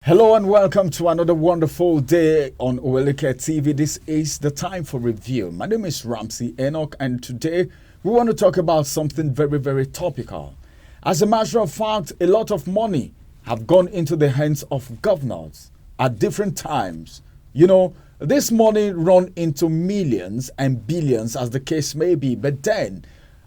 Hello and welcome to another wonderful day on Oweleketv. This is the time for review. My name is Ramsey Enoch, and today we want to talk about something very, very topical. As a matter of fact, a lot of money have gone into the hands of governors at different times. You know, this money run into millions and billions as the case may be, but then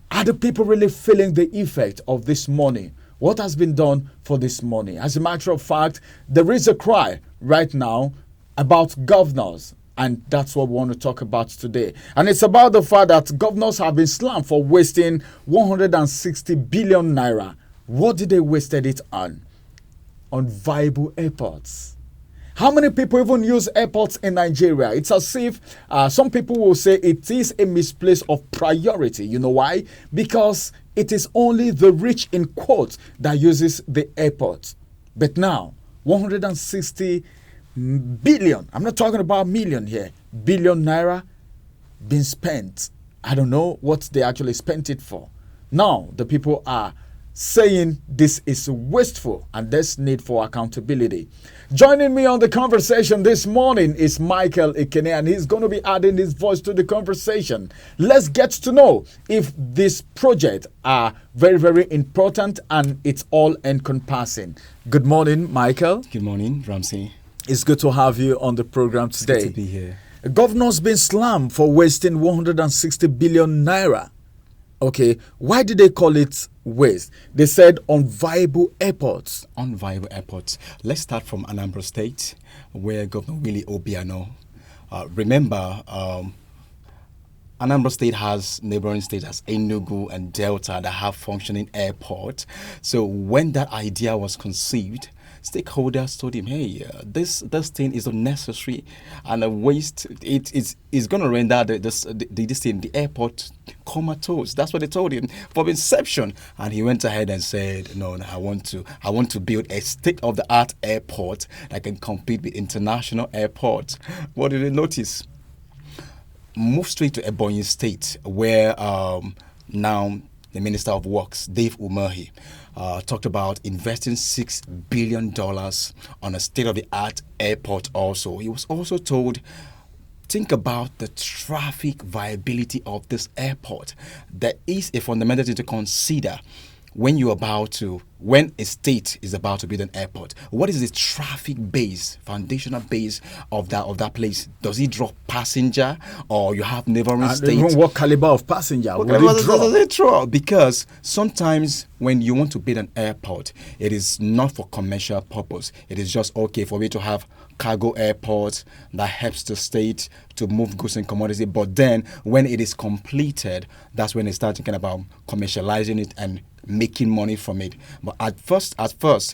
are the people really feeling the effect of this money? What has been done for this money? As a matter of fact, there is a cry right now about governors, and that's what we want to talk about today. And it's about the fact that governors have been slammed for wasting 160 billion naira. What did they wasted it on? Unviable airports. How many people even use airports in Nigeria? It's as if some people will say it is a misplace of priority. You know why? Because it is only the rich in quotes that uses the airport. But now, 160 billion, I'm not talking about million here, billion naira being spent. I don't know what they actually spent it for. Now, the people are saying this is wasteful and there's need for accountability. Joining me on the conversation this morning is Michael Ikene, and he's going to be adding his voice to the conversation. Let's get to know if this project are very, very important and it's all encompassing. Good morning, Michael. Good morning, Ramsey. It's good to have you on the program today. It's good to be here. Governor's been slammed for wasting 160 billion naira. Okay, why did they call it waste? They said unviable airports. Unviable airports. Let's start from Anambra State, where Governor Willie Obiano. Remember, Anambra State has neighboring states as Enugu and Delta that have functioning airports. So when that idea was conceived, stakeholders told him, hey, this thing is unnecessary and a waste. It's going to render the airport comatose. That's what they told him from inception. And he went ahead and said, no, I want to build a state-of-the-art airport that can compete with international airports. What did they notice? Move straight to Ebonyi State, where now the Minister of Works, Dave Umahi, talked about investing $6 billion on a state-of-the-art airport also. He was also told, think about the traffic viability of this airport. There is a fundamental thing to consider when a state is about to build an airport. What is the traffic base, foundational base of that place? Does it draw passenger, or you have neighboring states? Even what caliber of passenger does it draw? Because sometimes when you want to build an airport, it is not for commercial purpose. It is just okay for me to have cargo airport that helps the state to move goods and commodities. But then when it is completed, that's when they start thinking about commercializing it and making money from it. But at first,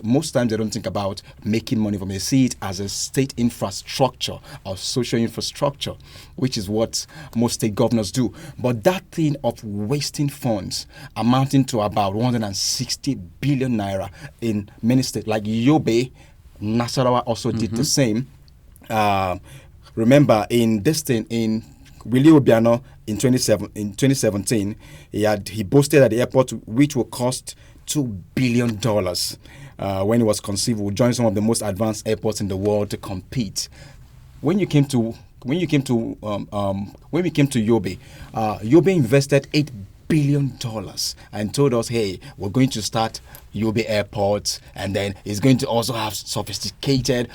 most times they don't think about making money from it. They see it as a state infrastructure or social infrastructure, which is what most state governors do. But that thing of wasting funds amounting to about 160 billion naira in many states, like Yobe, Nassarawa also did the same. Remember, in this thing, in Willie Obiano in 2017, he boasted that the airport, which will cost $2 billion when it was conceived, will join some of the most advanced airports in the world to compete. When we came to Yobe, Yobe invested $8 billion and told us, hey, we're going to start Yobe Airport, and then it's going to also have sophisticated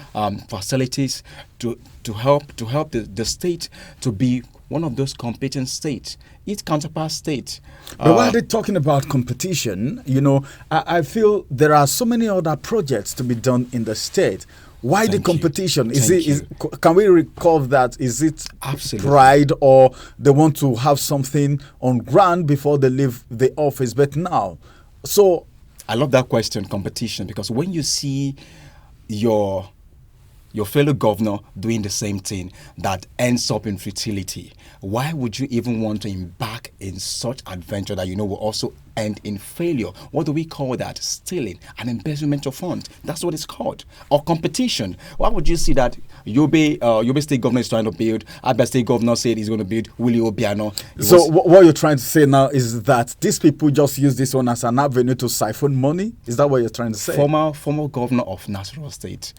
facilities to help the state to be one of those competing states, its counterpart state. But while they're talking about competition, you know, I feel there are so many other projects to be done in the state. Why the competition? Can we recall that? Is it absolutely pride, or they want to have something on ground before they leave the office? But now, so I love that question, competition, because when you see your fellow governor doing the same thing that ends up in futility, why would you even want to embark in such adventure that you know will also end in failure? What do we call that? Stealing and embezzlement of funds. That's what it's called. Or competition. Why would you see that Yobe State Governor is trying to build, Abia State Governor said he's going to build, Willie Obiano? So what you're trying to say now is that these people just use this one as an avenue to siphon money? Is that what you're trying to say? Former governor of Nassarawa State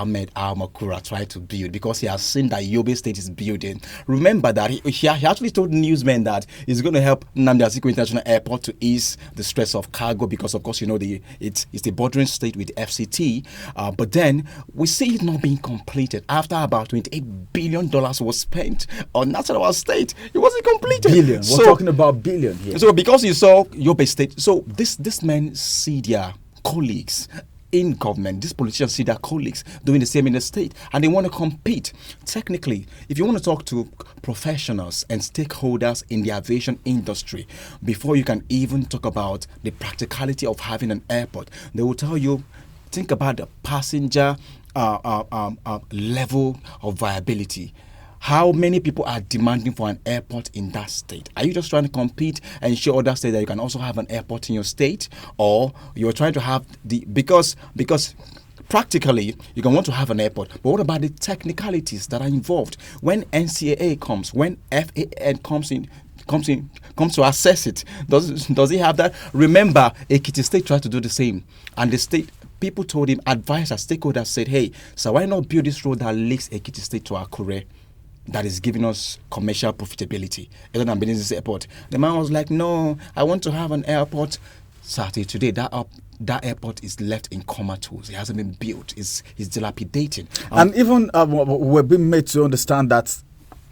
Ahmed Al-Makura tried to build because he has seen that Yobe State is building. Remember that he actually told newsmen that he's going to help Nnamdi Azikiwe International Airport to ease the stress of cargo because, of course, it's the bordering state with FCT. But then we see it not being completed after about $28 billion was spent on Nassarawa State. It wasn't completed. Billion. We're talking about billion here. So because you saw Yobe State, so this men see their colleagues in government, these politicians see their colleagues doing the same in the state, and they want to compete. Technically, if you want to talk to professionals and stakeholders in the aviation industry, before you can even talk about the practicality of having an airport, they will tell you, think about the passenger level of viability. How many people are demanding for an airport in that state? Are you just trying to compete and show other states that you can also have an airport in your state? Or you're trying to have because practically you can want to have an airport, but what about the technicalities that are involved? When NCAA comes, when FAN comes to assess it, does it have that? Remember, Ekiti State tried to do the same, and the state people told him, advisors, stakeholders said, hey, so why not build this road that links Ekiti State to Akure? That is giving us commercial profitability other than building this airport. The man was like, no, I want to have an airport. Saturday today, that airport is left in comatose. It hasn't been built. It's dilapidating. And even we're being made to understand that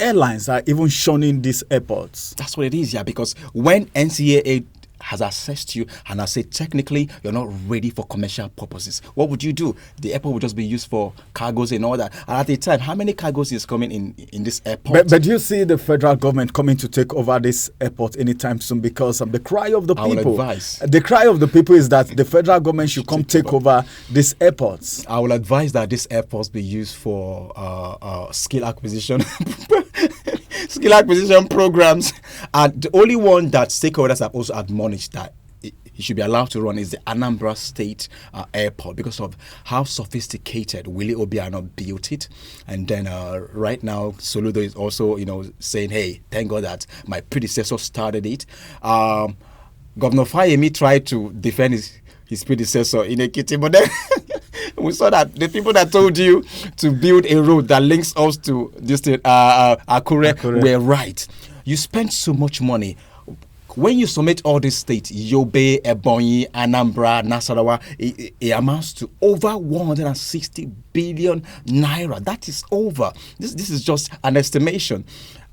airlines are even shunning these airports. That's what it is, yeah, because when NCAA has assessed you and has said technically you're not ready for commercial purposes, what would you do? The airport would just be used for cargoes and all that. And at the time, how many cargoes is coming in this airport? But do you see the federal government coming to take over this airport anytime soon? Because the cry of the the cry of the people is that the federal government should come take over these airports. I will advise that this airports be used for skill acquisition. Skill acquisition programs. And the only one that stakeholders have also admonished that it should be allowed to run is the Anambra State Airport, because of how sophisticated Willie Obiano built it. And then right now, Soludo is also, saying, hey, thank God that my predecessor started it. Governor Fayemi tried to defend his predecessor in Ekiti, but then we saw that the people that told you to build a road that links us to this Akure were right. You spent so much money. When you submit all these states, Yobe, Ebonyi, Anambra, Nassarawa, it amounts to over 160 billion naira. That is over. This is just an estimation.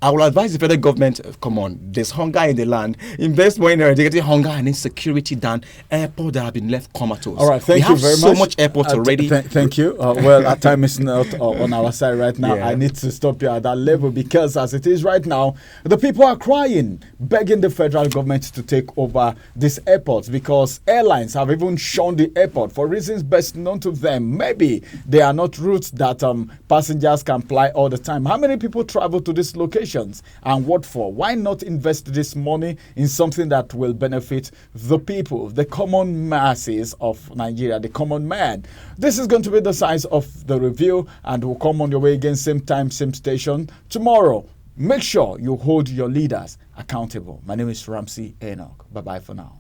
I will advise the federal government, come on, there's hunger in the land. Invest more in eradicating hunger and insecurity than airports that have been left comatose. All right, thank you very much. We have so much airports already. Thank you. Well, our time is not on our side right now. Yeah. I need to stop you at that level because as it is right now, the people are crying, begging the federal government to take over these airports because airlines have even shunned the airport for reasons best known to them. Maybe they are not routes that passengers can fly all the time. How many people travel to this location? And what for? Why not invest this money in something that will benefit the people, the common masses of Nigeria, the common man? This is going to be the size of the review, and we'll come on your way again, same time, same station tomorrow. Make sure you hold your leaders accountable. My name is Ramsey Enoch. Bye-bye for now.